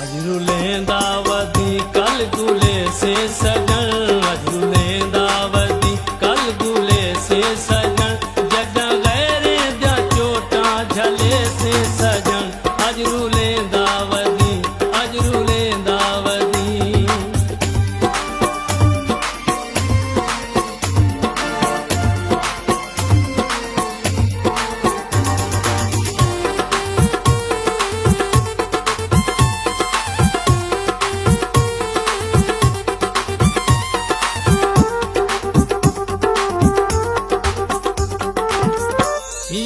अज रुलेंदा वधी कल दूल्हे से सजन, अज रुलेंदा वधी कल दूल्हे से सजन, जड्डा गैरे दा चोटा झले से सजन, अज रुलेंदा वधी, अज रुलेंदा वधी।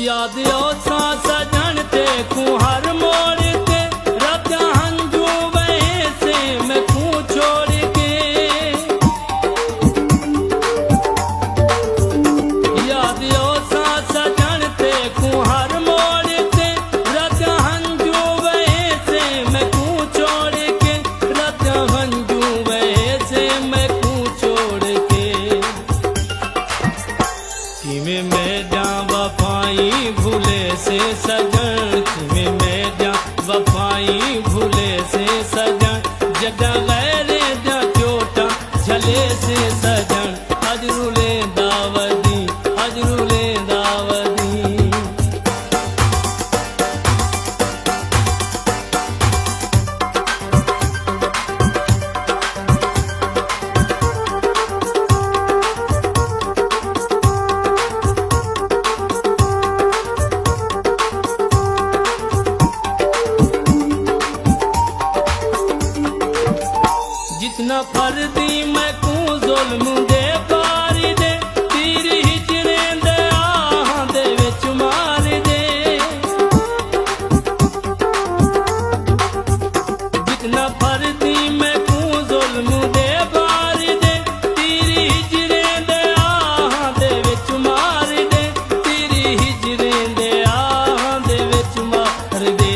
याद ओसा सजन ते कुहर मोड़ के, रब्जा हंजू वहे से मैं कू छोड़ के। याद ओसा सजन ते कुहर मोड़ के, रब्जा हंजू वहे से मैं कू छोड़ के, रब्जा हंजू वहे से मैं कू छोड़ के। किवें मैं जा वफाई भूले से सजन, किवें मैं जा वफाई भूले से सजन, जड्डा गैरे दा चोटा झले से सजन, अज रुलेंदा वधी, अज रुलेंदा वधी। जितना फर्दी मैं कू जुल्म दे पारी दे, तीर हिजरे दे आहां दे विच मार दे। जितना फर्दी मैं कू जुल्म दे पारी दे, तीर हिजरे दे आहां दे विच मार दे, तीर हिजरे दे आहां दे विच मार दे।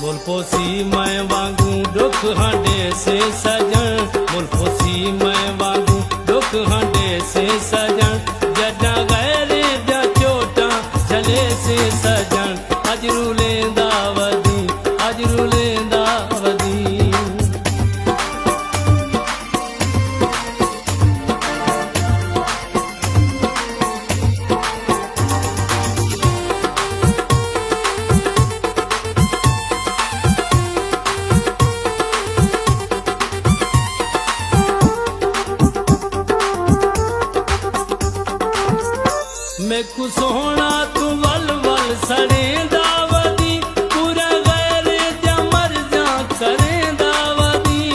मुल्कोसी मैं वांगू दुख हांडे से सजन, मुल्कोसी मैं वांगू दुख हांडे से सजन, जड्डा गैरे दा चोटा झले से सजन, अज रुलेंदा वधी, अज रुलेंदा वधी। मैं कु सोहना तू वल वल सड़ेंदा वधी, पूरा गैरे दा मर जा करेंदा वधी।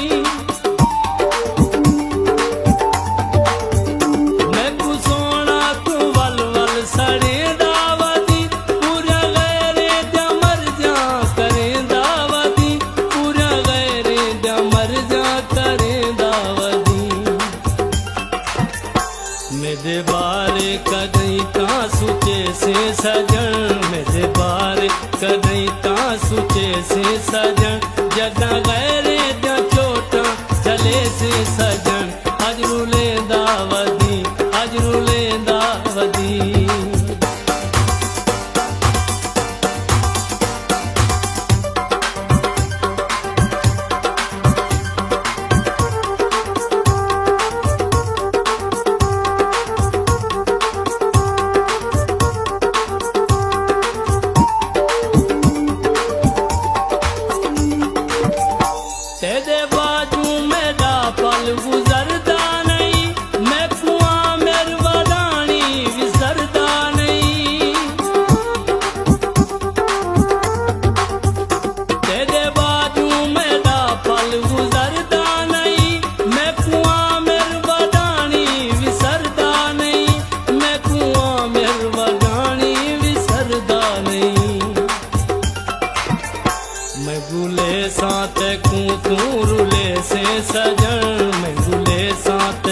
मैं कु सोहना तू वल वल सड़ेंदा वधी, पूरा गैरे दा मर जा करेंदा वधी, पूरा गैरे दा मर जा करेंदा वधी। मेरे बारे कदई ता सुचे से सजन, मेरे बारे कदई ता सुचे से सजन, जड्डा गैरे दा चोटा झले से सजन, अज रुलेंदा वधी, अज रुलेंदा वधी। तेरे बाजू मेरा पल गुजरदा नहीं, मैं कुआं मेर वडानी विसरदा नहीं। तेरे बाजू मेरा पल गुजरदा नहीं, मैं कुआं मेर वडानी विसरदा नहीं, मैं कुआं मेर वडानी विसरदा नहीं। मैं गुले साथ कू तू रुले से सजन, मैं गुले साथ